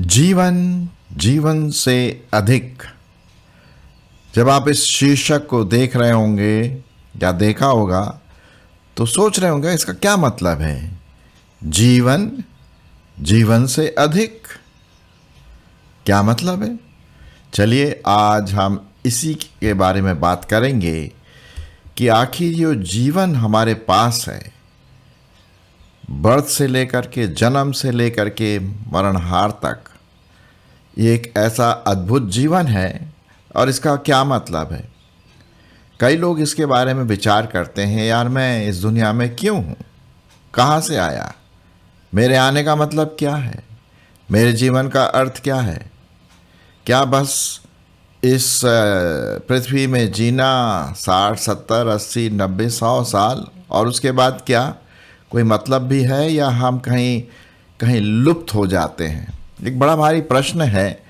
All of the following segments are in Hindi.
जीवन जीवन से अधिक। जब आप इस शीर्षक को देख रहे होंगे या देखा होगा तो सोच रहे होंगे इसका क्या मतलब है। जीवन जीवन से अधिक क्या मतलब है? चलिए आज हम इसी के बारे में बात करेंगे कि आखिर ये जीवन हमारे पास है, बर्थ से लेकर के जन्म से लेकर के मरणहार तक, ये एक ऐसा अद्भुत जीवन है और इसका क्या मतलब है। कई लोग इसके बारे में विचार करते हैं, यार मैं इस दुनिया में क्यों हूँ, कहाँ से आया, मेरे आने का मतलब क्या है, मेरे जीवन का अर्थ क्या है। क्या बस इस पृथ्वी में जीना 60, 70, 80, 90, 100 साल और उसके बाद क्या कोई मतलब भी है, या हम कहीं कहीं लुप्त हो जाते हैं। एक बड़ा भारी प्रश्न है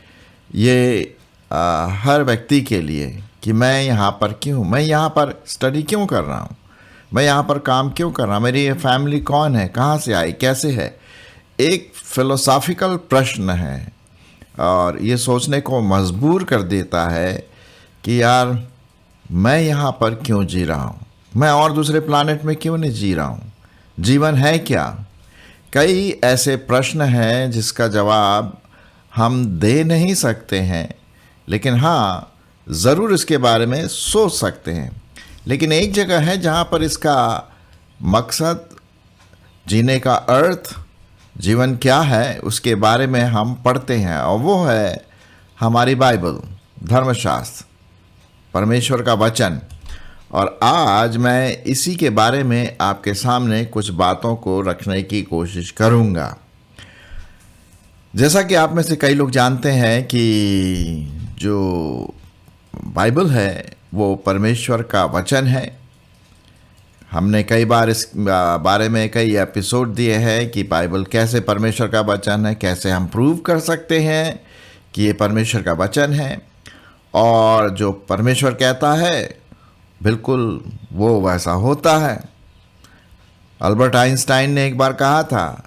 ये हर व्यक्ति के लिए कि मैं यहाँ पर क्यों, मैं यहाँ पर स्टडी क्यों कर रहा हूँ, मैं यहाँ पर काम क्यों कर रहा हूँ, मेरी ये फैमिली कौन है, कहाँ से आई, कैसे है। एक फिलोसॉफिकल प्रश्न है और ये सोचने को मजबूर कर देता है कि यार मैं यहाँ पर क्यों जी रहा हूँ, मैं और दूसरे प्लानेट में क्यों नहीं जी रहा हूँ, जीवन है क्या। कई ऐसे प्रश्न हैं जिसका जवाब हम दे नहीं सकते हैं, लेकिन हाँ ज़रूर इसके बारे में सोच सकते हैं। लेकिन एक जगह है जहाँ पर इसका मकसद, जीने का अर्थ, जीवन क्या है, उसके बारे में हम पढ़ते हैं और वो है हमारी बाइबल, धर्मशास्त्र, परमेश्वर का वचन। और आज मैं इसी के बारे में आपके सामने कुछ बातों को रखने की कोशिश करूंगा। जैसा कि आप में से कई लोग जानते हैं कि जो बाइबल है वो परमेश्वर का वचन है। हमने कई बार इस बारे में कई एपिसोड दिए हैं कि बाइबल कैसे परमेश्वर का वचन है, कैसे हम प्रूव कर सकते हैं कि ये परमेश्वर का वचन है और जो परमेश्वर कहता है बिल्कुल वो वैसा होता है। अल्बर्ट आइंस्टाइन ने एक बार कहा था,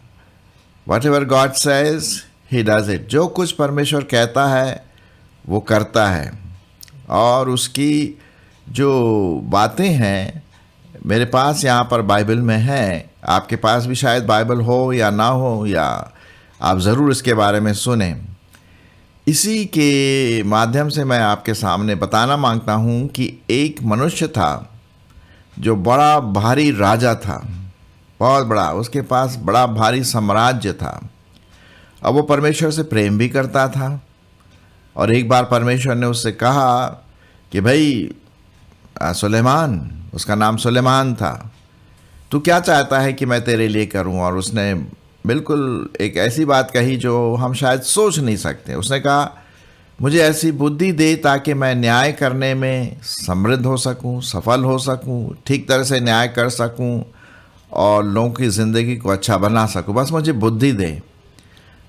what ever God says he does it. जो कुछ परमेश्वर कहता है वो करता है। और उसकी जो बातें हैं मेरे पास यहाँ पर बाइबल में है, आपके पास भी शायद बाइबल हो या ना हो, या आप ज़रूर इसके बारे में सुने। इसी के माध्यम से मैं आपके सामने बताना मांगता हूँ कि एक मनुष्य था जो बड़ा भारी राजा था, बहुत बड़ा, उसके पास बड़ा भारी साम्राज्य था। अब वो परमेश्वर से प्रेम भी करता था और एक बार परमेश्वर ने उससे कहा कि भाई सुलेमान, उसका नाम सुलेमान था, तू क्या चाहता है कि मैं तेरे लिए करूं। और उसने बिल्कुल एक ऐसी बात कही जो हम शायद सोच नहीं सकते। उसने कहा, मुझे ऐसी बुद्धि दे ताकि मैं न्याय करने में समृद्ध हो सकूं, सफल हो सकूं, ठीक तरह से न्याय कर सकूं और लोगों की ज़िंदगी को अच्छा बना सकूं, बस मुझे बुद्धि दे।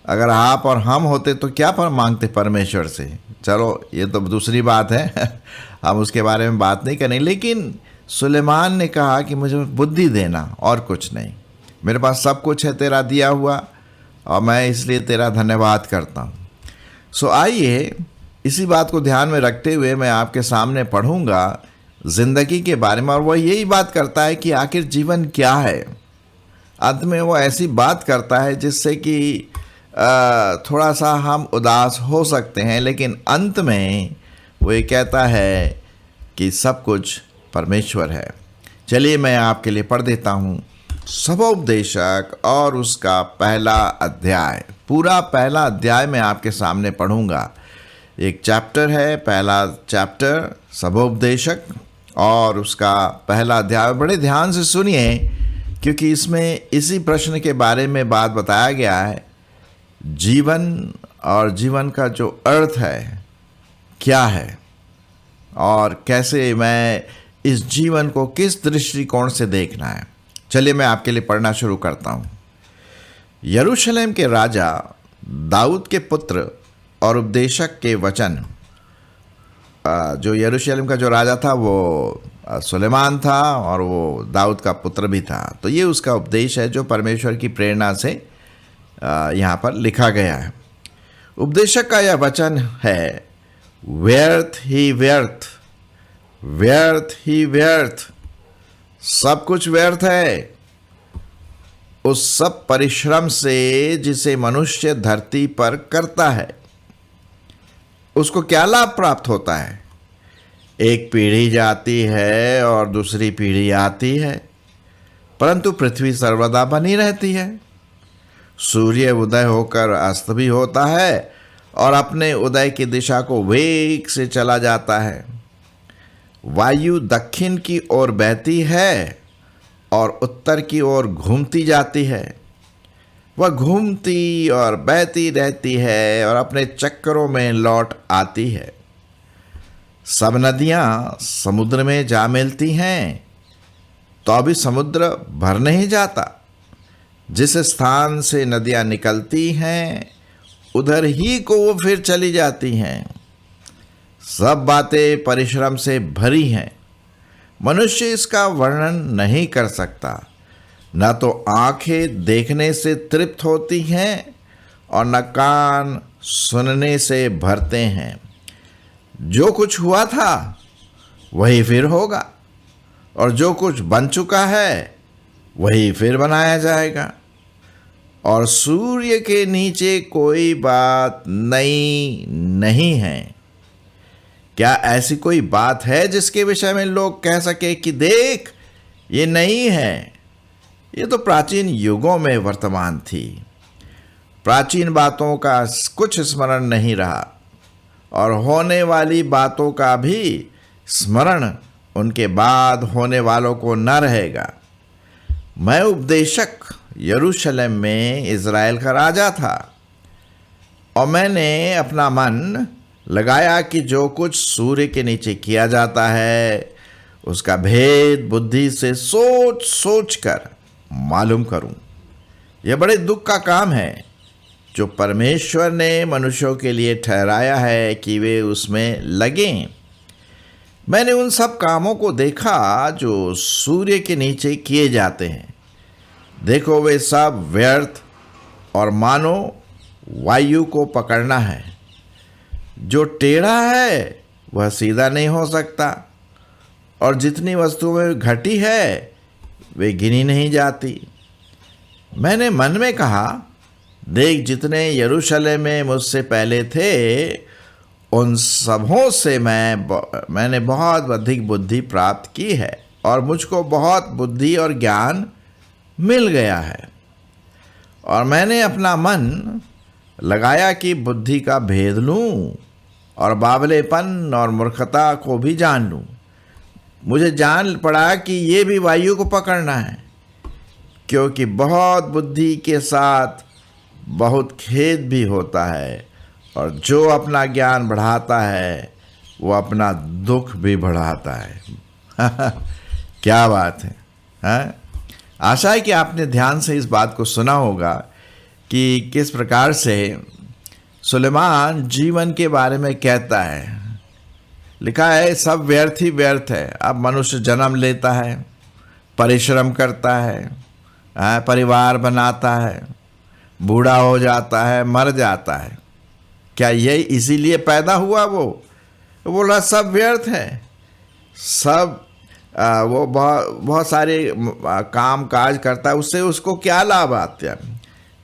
अगर आप और हम होते तो क्या पर मांगते परमेश्वर से। चलो ये तो दूसरी बात है हम उसके बारे में बात नहीं करें। लेकिन सुलेमान ने कहा कि मुझे बुद्धि देना और कुछ नहीं, मेरे पास सब कुछ है तेरा दिया हुआ और मैं इसलिए तेरा धन्यवाद करता हूँ। सो आइए इसी बात को ध्यान में रखते हुए मैं आपके सामने पढ़ूंगा ज़िंदगी के बारे में। और वह यही बात करता है कि आखिर जीवन क्या है। अंत में वो ऐसी बात करता है जिससे कि थोड़ा सा हम उदास हो सकते हैं, लेकिन अंत में वो ये कहता है कि सब कुछ परमेश्वर है। चलिए मैं आपके लिए पढ़ देता हूँ सबोपदेशक और उसका पहला अध्याय। पूरा पहला अध्याय मैं आपके सामने पढ़ूंगा। एक चैप्टर है, पहला चैप्टर सबोपदेशक और उसका पहला अध्याय। बड़े ध्यान से सुनिए क्योंकि इसमें इसी प्रश्न के बारे में बात बताया गया है, जीवन और जीवन का जो अर्थ है क्या है और कैसे मैं इस जीवन को किस दृष्टिकोण से देखना है। चलिए मैं आपके लिए पढ़ना शुरू करता हूँ। यरूशलेम के राजा दाऊद के पुत्र और उपदेशक के वचन। जो यरूशलेम का जो राजा था वो सुलेमान था और वो दाऊद का पुत्र भी था। तो ये उसका उपदेश है जो परमेश्वर की प्रेरणा से यहाँ पर लिखा गया है। उपदेशक का यह वचन है, व्यर्थ ही व्यर्थ, व्यर्थ ही व्यर्थ, सब कुछ व्यर्थ है उस सब परिश्रम से जिसे मनुष्य धरती पर करता है। उसको क्या लाभ प्राप्त होता है? एक पीढ़ी जाती है और दूसरी पीढ़ी आती है, परंतु पृथ्वी सर्वदा बनी रहती है। सूर्य उदय होकर अस्त भी होता है और अपने उदय की दिशा को वेग से चला जाता है। वायु दक्षिण की ओर बहती है और उत्तर की ओर घूमती जाती है। वह घूमती और बहती रहती है और अपने चक्करों में लौट आती है। सब नदियां समुद्र में जा मिलती हैं, तो अभी समुद्र भर नहीं जाता। जिस स्थान से नदियां निकलती हैं उधर ही को वो फिर चली जाती हैं। सब बातें परिश्रम से भरी हैं, मनुष्य इसका वर्णन नहीं कर सकता। न तो आंखें देखने से तृप्त होती हैं और न कान सुनने से भरते हैं। जो कुछ हुआ था वही फिर होगा, और जो कुछ बन चुका है वही फिर बनाया जाएगा। और सूर्य के नीचे कोई बात नई नहीं है। क्या ऐसी कोई बात है जिसके विषय में लोग कह सके कि देख ये नई है? ये तो प्राचीन युगों में वर्तमान थी। प्राचीन बातों का कुछ स्मरण नहीं रहा और होने वाली बातों का भी स्मरण उनके बाद होने वालों को न रहेगा। मैं उपदेशक यरूशलेम में इज़राइल का राजा था और मैंने अपना मन लगाया कि जो कुछ सूर्य के नीचे किया जाता है उसका भेद बुद्धि से सोच सोच कर मालूम करूं। यह बड़े दुख का काम है जो परमेश्वर ने मनुष्यों के लिए ठहराया है कि वे उसमें लगें। मैंने उन सब कामों को देखा जो सूर्य के नीचे किए जाते हैं। देखो वे सब व्यर्थ और मानो वायु को पकड़ना है। जो टेढ़ा है वह सीधा नहीं हो सकता, और जितनी वस्तुएं घटी है वे गिनी नहीं जाती। मैंने मन में कहा, देख जितने यरूशलेम में मुझसे पहले थे उन सबों से मैंने बहुत अधिक बुद्धि प्राप्त की है और मुझको बहुत बुद्धि और ज्ञान मिल गया है। और मैंने अपना मन लगाया कि बुद्धि का भेद लूं और बावलेपन और मूर्खता को भी जान लूं। मुझे जान पड़ा कि ये भी वायु को पकड़ना है, क्योंकि बहुत बुद्धि के साथ बहुत खेद भी होता है, और जो अपना ज्ञान बढ़ाता है वो अपना दुख भी बढ़ाता है। क्या बात है, हाँ? आशा है कि आपने ध्यान से इस बात को सुना होगा कि किस प्रकार से सुलेमान जीवन के बारे में कहता है। लिखा है सब व्यर्थ ही व्यर्थ है। अब मनुष्य जन्म लेता है, परिश्रम करता है, परिवार बनाता है, बूढ़ा हो जाता है, मर जाता है। क्या ये इसीलिए पैदा हुआ? वो बोला सब व्यर्थ है, सब वो बहुत सारे काम काज करता है, उससे उसको क्या लाभ आते हैं?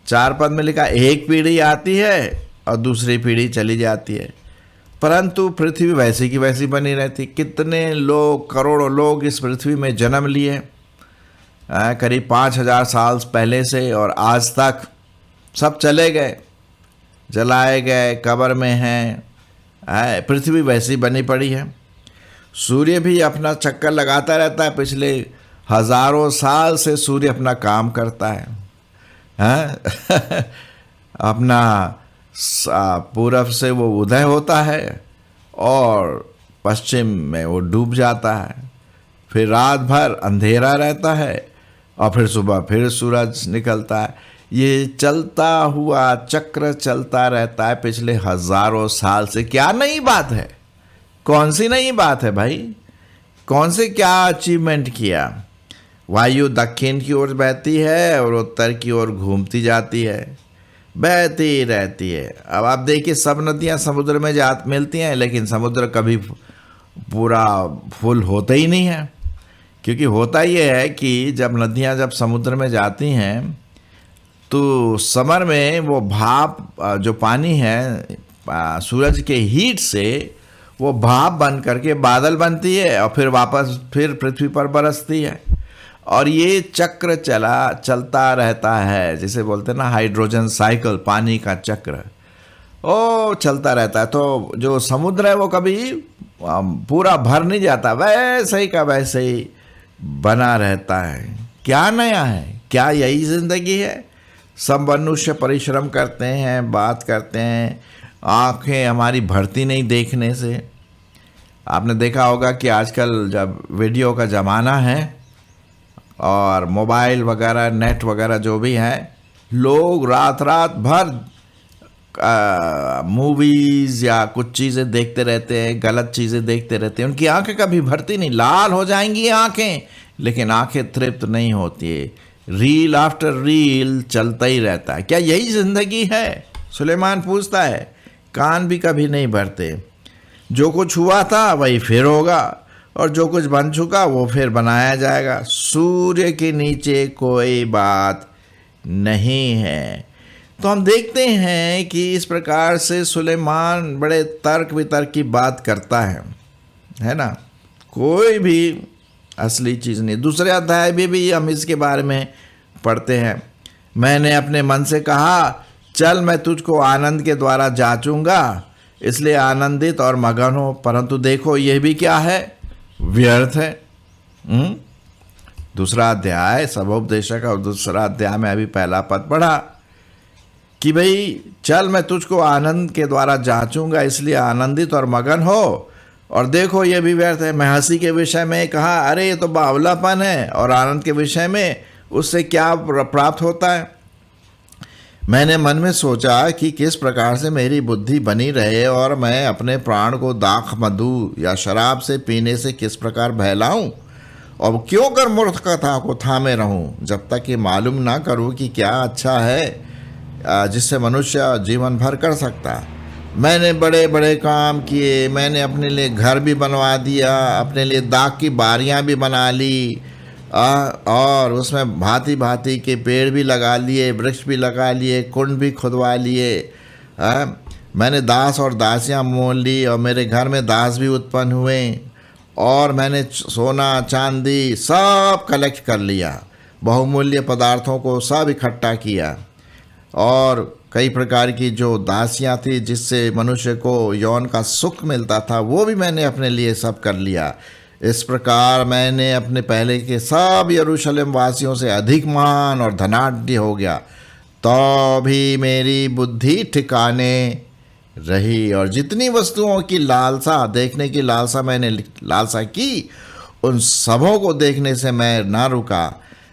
4 पद में लिखा एक पीढ़ी आती है और दूसरी पीढ़ी चली जाती है, परंतु पृथ्वी वैसी की वैसी बनी रहती। कितने लोग, करोड़ों लोग इस पृथ्वी में जन्म लिए करीब 5000 साल पहले से, और आज तक सब चले गए, जलाए गए, कब्र में हैं। पृथ्वी वैसी बनी पड़ी है। सूर्य भी अपना चक्कर लगाता रहता है। पिछले हजारों साल से सूर्य अपना काम करता है, अपना पूरब से वो उदय होता है और पश्चिम में वो डूब जाता है। फिर रात भर अंधेरा रहता है और फिर सुबह फिर सूरज निकलता है। ये चलता हुआ चक्र चलता रहता है पिछले हजारों साल से। क्या नई बात है? कौन सी नई बात है भाई? कौन से क्या अचीवमेंट किया। वायु दक्षिण की ओर बहती है और उत्तर की ओर घूमती जाती है, बहती रहती है। अब आप देखिए, सब नदियां समुद्र में जा मिलती हैं, लेकिन समुद्र कभी पूरा फुल होता ही नहीं है। क्योंकि होता ये है कि जब नदियां जब समुद्र में जाती हैं तो समर में वो भाप जो पानी है सूरज के हीट से वो भाप बन करके बादल बनती है और फिर वापस फिर पृथ्वी पर बरसती है। और ये चक्र चलता रहता है, जिसे बोलते हैं ना हाइड्रोजन साइकिल, पानी का चक्र, ओ चलता रहता है। तो जो समुद्र है वो कभी पूरा भर नहीं जाता, वैसे ही का वैसे ही बना रहता है। क्या नया है, क्या यही जिंदगी है। सब मनुष्य परिश्रम करते हैं, बात करते हैं, आंखें हमारी भरती नहीं देखने से। आपने देखा होगा कि आजकल जब वीडियो का ज़माना है और मोबाइल वगैरह नेट वगैरह जो भी है, लोग रात रात भर मूवीज़ या कुछ चीज़ें देखते रहते हैं, गलत चीज़ें देखते रहते हैं। उनकी आंखें कभी भरती नहीं, लाल हो जाएंगी आंखें, लेकिन आंखें तृप्त नहीं होती है। रील आफ्टर रील चलता ही रहता है। क्या यही ज़िंदगी है? सुलेमान पूछता है। कान भी कभी नहीं भरते। जो कुछ हुआ था वही फिर होगा, और जो कुछ बन चुका वो फिर बनाया जाएगा। सूर्य के नीचे कोई बात नहीं है। तो हम देखते हैं कि इस प्रकार से सुलेमान बड़े तर्क वितर्क की बात करता है ना। कोई भी असली चीज़ नहीं। दूसरे अध्याय में भी हम इसके बारे में पढ़ते हैं। मैंने अपने मन से कहा, चल मैं तुझको आनंद के द्वारा जांचूंगा, इसलिए आनंदित और मगन हो। परंतु देखो यह भी क्या है, व्यर्थ है। दूसरा अध्याय सबोपदेशक और दूसरा अध्याय में अभी पहला पद पढ़ा कि भाई चल मैं तुझको आनंद के द्वारा जांचूंगा, इसलिए आनंदित और मगन हो। और देखो ये भी व्यर्थ है। मैं हंसी के विषय में कहा, अरे ये तो बावलापन है, और आनंद के विषय में उससे क्या प्राप्त होता है। मैंने मन में सोचा कि किस प्रकार से मेरी बुद्धि बनी रहे और मैं अपने प्राण को दाख मधु या शराब से पीने से किस प्रकार बहलाऊं, और क्यों कर मूर्खता को थामे रहूं, जब तक ये मालूम ना करूं कि क्या अच्छा है जिससे मनुष्य जीवन भर कर सकता। मैंने बड़े बड़े काम किए, मैंने अपने लिए घर भी बनवा दिया, अपने लिए दाख की बारियां भी बना ली, और उसमें भांति भांति के पेड़ भी लगा लिए, वृक्ष भी लगा लिए, कुंड भी खुदवा लिए। मैंने दास और दासियां मोल ली, और मेरे घर में दास भी उत्पन्न हुए, और मैंने सोना चांदी सब कलेक्ट कर लिया, बहुमूल्य पदार्थों को सब इकट्ठा किया, और कई प्रकार की जो दासियां थी जिससे मनुष्य को यौन का सुख मिलता था वो भी मैंने अपने लिए सब कर लिया। इस प्रकार मैंने अपने पहले के सब यरूशलेम वासियों से अधिक महान और धनाढ्य हो गया। तो भी मेरी बुद्धि ठिकाने रही, और जितनी वस्तुओं की लालसा, देखने की लालसा मैंने लालसा की, उन सबों को देखने से मैं ना रुका।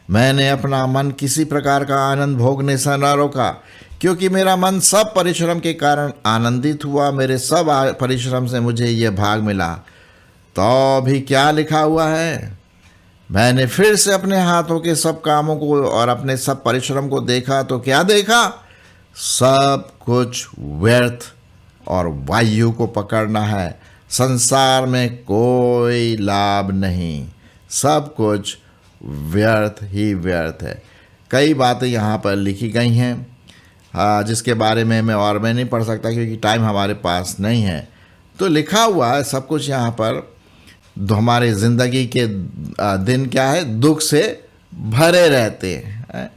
मैंने अपना मन किसी प्रकार का आनंद भोगने से ना रोका, क्योंकि मेरा मन सब परिश्रम के कारण आनंदित हुआ। मेरे सब परिश्रम से मुझे यह भाग मिला। तो भी क्या लिखा हुआ है, मैंने फिर से अपने हाथों के सब कामों को और अपने सब परिश्रम को देखा, तो क्या देखा, सब कुछ व्यर्थ और वायु को पकड़ना है। संसार में कोई लाभ नहीं, सब कुछ व्यर्थ ही व्यर्थ है। कई बातें यहाँ पर लिखी गई हैं जिसके बारे में मैं नहीं पढ़ सकता क्योंकि टाइम हमारे पास नहीं है। तो लिखा हुआ है सब कुछ यहाँ पर। हमारे ज़िंदगी के दिन क्या है, दुख से भरे रहते हैं।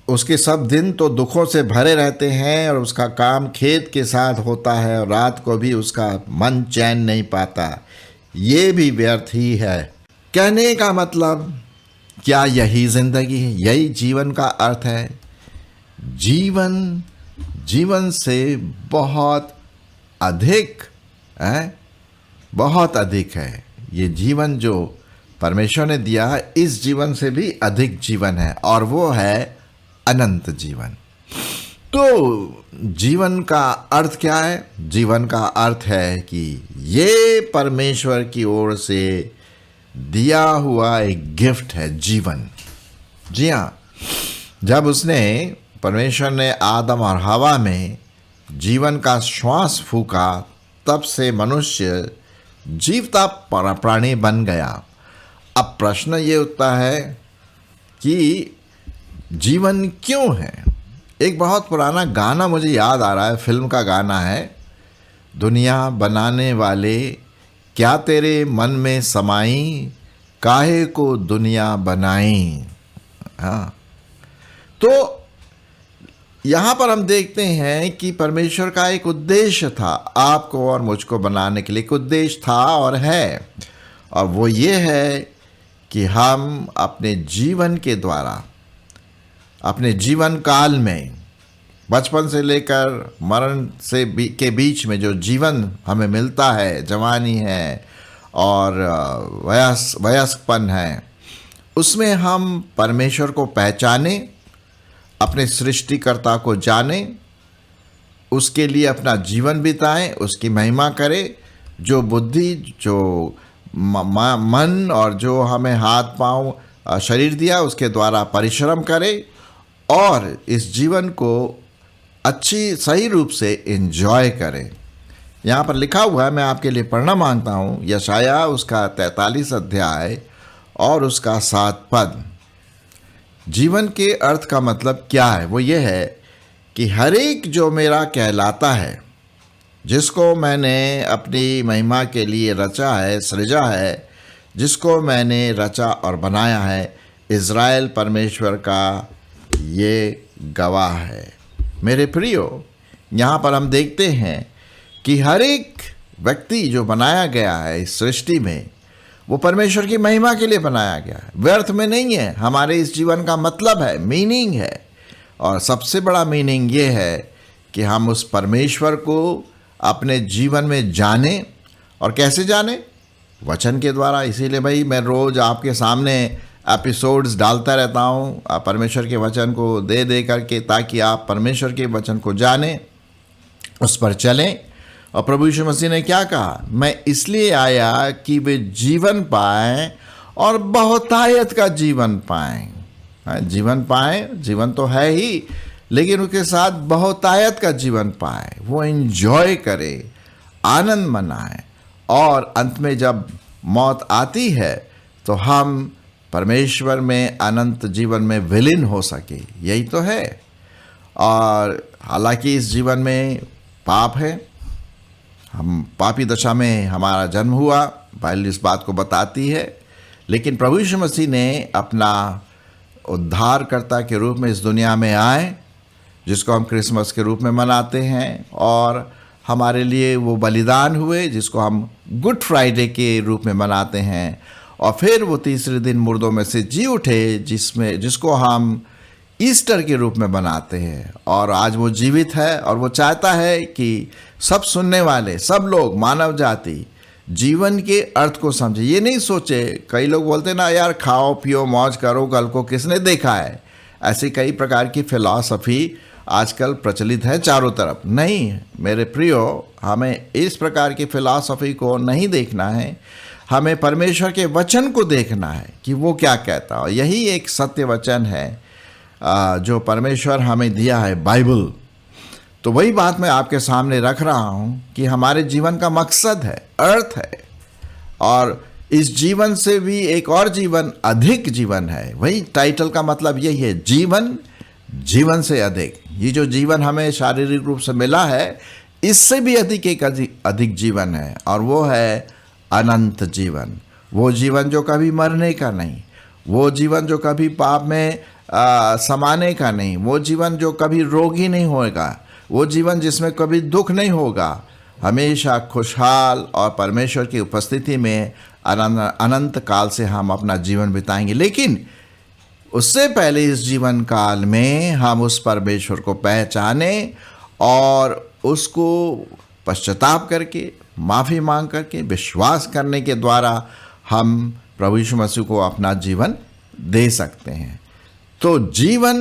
उसके सब दिन तो दुखों से भरे रहते हैं, और उसका काम खेत के साथ होता है, और रात को भी उसका मन चैन नहीं पाता। ये भी व्यर्थ ही है। कहने का मतलब, क्या यही ज़िंदगी है, यही जीवन का अर्थ है? जीवन से बहुत अधिक है, बहुत अधिक है। ये जीवन जो परमेश्वर ने दिया है, इस जीवन से भी अधिक जीवन है, और वो है अनंत जीवन। तो जीवन का अर्थ क्या है? जीवन का अर्थ है कि ये परमेश्वर की ओर से दिया हुआ एक गिफ्ट है जीवन। जी हाँ, जब उसने परमेश्वर ने आदम और हवा में जीवन का श्वास फूका, तब से मनुष्य जीवता प्राणी बन गया। अब प्रश्न ये उठता है कि जीवन क्यों है। एक बहुत पुराना गाना मुझे याद आ रहा है, फिल्म का गाना है, दुनिया बनाने वाले क्या तेरे मन में समाई, काहे को दुनिया बनाई। हाँ, तो यहाँ पर हम देखते हैं कि परमेश्वर का एक उद्देश्य था, आपको और मुझको बनाने के लिए एक उद्देश्य था और है, और वो ये है कि हम अपने जीवन के द्वारा, अपने जीवन काल में, बचपन से लेकर मरण के बीच में जो जीवन हमें मिलता है, जवानी है और वयस्कपन है, उसमें हम परमेश्वर को पहचाने, अपने सृष्टिकर्ता को जाने, उसके लिए अपना जीवन बिताएं, उसकी महिमा करें। जो बुद्धि, जो मन और जो हमें हाथ पांव शरीर दिया, उसके द्वारा परिश्रम करें और इस जीवन को अच्छी सही रूप से एंजॉय करें। यहाँ पर लिखा हुआ है, मैं आपके लिए पढ़ना मांगता हूँ, यशाया उसका 43 अध्याय और उसका 7 पद। जीवन के अर्थ का मतलब क्या है? वो ये है कि हर एक जो मेरा कहलाता है, जिसको मैंने अपनी महिमा के लिए रचा है, सृजा है, जिसको मैंने रचा और बनाया है, इज़राइल परमेश्वर का ये गवाह है। मेरे प्रियो, यहाँ पर हम देखते हैं कि हर एक व्यक्ति जो बनाया गया है इस सृष्टि में, वो परमेश्वर की महिमा के लिए बनाया गया है, व्यर्थ में नहीं है। हमारे इस जीवन का मतलब है, मीनिंग है, और सबसे बड़ा मीनिंग ये है कि हम उस परमेश्वर को अपने जीवन में जाने। और कैसे जाने? वचन के द्वारा। इसीलिए भाई मैं रोज़ आपके सामने एपिसोड्स डालता रहता हूँ परमेश्वर के वचन को दे करके, ताकि आप परमेश्वर के वचन को जानें, उस पर चलें। और प्रभु यीशु मसीह ने क्या कहा? मैं इसलिए आया कि वे जीवन पाएं और बहुतायत का जीवन पाएं। जीवन पाएं, जीवन तो है ही, लेकिन उसके साथ बहुतायत का जीवन पाएं, वो एंजॉय करें, आनंद मनाएं, और अंत में जब मौत आती है तो हम परमेश्वर में अनंत जीवन में विलीन हो सके। यही तो है। और हालांकि इस जीवन में पाप है, हम पापी दशा में हमारा जन्म हुआ, बाइबल इस बात को बताती है, लेकिन प्रभु यीशु मसीह ने अपना उद्धारकर्ता के रूप में इस दुनिया में आए, जिसको हम क्रिसमस के रूप में मनाते हैं, और हमारे लिए वो बलिदान हुए, जिसको हम गुड फ्राइडे के रूप में मनाते हैं, और फिर वो तीसरे दिन मुर्दों में से जी उठे, जिसको हम ईस्टर के रूप में मनाते हैं। और आज वो जीवित है, और वो चाहता है कि सब सुनने वाले, सब लोग, मानव जाति जीवन के अर्थ को समझे। ये नहीं सोचे, कई लोग बोलते ना, यार खाओ पियो मौज करो, कल को किसने देखा है। ऐसी कई प्रकार की फिलॉसफी आजकल प्रचलित है चारों तरफ। नहीं मेरे प्रियो, हमें इस प्रकार की फिलॉसफी को नहीं देखना है, हमें परमेश्वर के वचन को देखना है कि वो क्या कहता है। यही एक सत्य वचन है जो परमेश्वर हमें दिया है, बाइबल। तो वही बात मैं आपके सामने रख रहा हूँ कि हमारे जीवन का मकसद है, अर्थ है, और इस जीवन से भी एक और जीवन, अधिक जीवन है। वही टाइटल का मतलब यही है, जीवन, जीवन से अधिक। ये जो जीवन हमें शारीरिक रूप से मिला है, इससे भी अधिक जीवन है, और वो है अनंत जीवन। वो जीवन जो कभी मरने का नहीं, वो जीवन जो कभी पाप में समाने का नहीं, वो जीवन जो कभी रोगी नहीं होगा, वो जीवन जिसमें कभी दुख नहीं होगा, हमेशा खुशहाल और परमेश्वर की उपस्थिति में अनंत काल से हम अपना जीवन बिताएंगे। लेकिन उससे पहले इस जीवन काल में हम उस परमेश्वर को पहचाने और उसको पश्चाताप करके, माफ़ी मांग करके, विश्वास करने के द्वारा हम प्रभु यीशु मसीह को अपना जीवन दे सकते हैं। तो जीवन,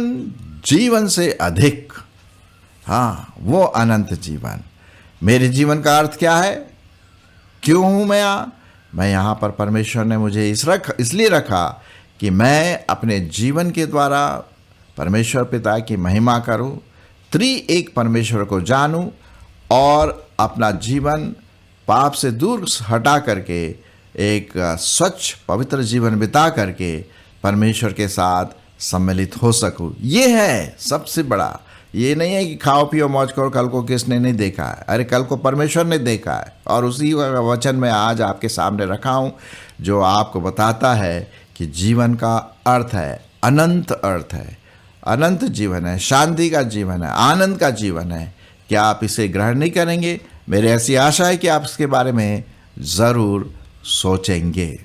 जीवन से अधिक, हाँ, वो अनंत जीवन। मेरे जीवन का अर्थ क्या है? क्यों हूँ मैं यहाँ? मैं यहाँ पर परमेश्वर ने मुझे इसलिए रखा कि मैं अपने जीवन के द्वारा परमेश्वर पिता की महिमा करूं, एक परमेश्वर को जानूं और अपना जीवन पाप से दूर हटा करके एक स्वच्छ पवित्र जीवन बिता करके परमेश्वर के साथ सम्मिलित हो सकूं। ये है सबसे बड़ा। ये नहीं है कि खाओ पियो मौज करो, कल को किसने नहीं देखा है। अरे कल को परमेश्वर ने देखा है, और उसी वचन में आज आपके सामने रखा हूं, जो आपको बताता है कि जीवन का अर्थ है, अनंत अर्थ है, अनंत जीवन है, शांति का जीवन है, आनंद का जीवन है। क्या आप इसे ग्रहण नहीं करेंगे? मेरी ऐसी आशा है कि आप इसके बारे में ज़रूर सोचेंगे।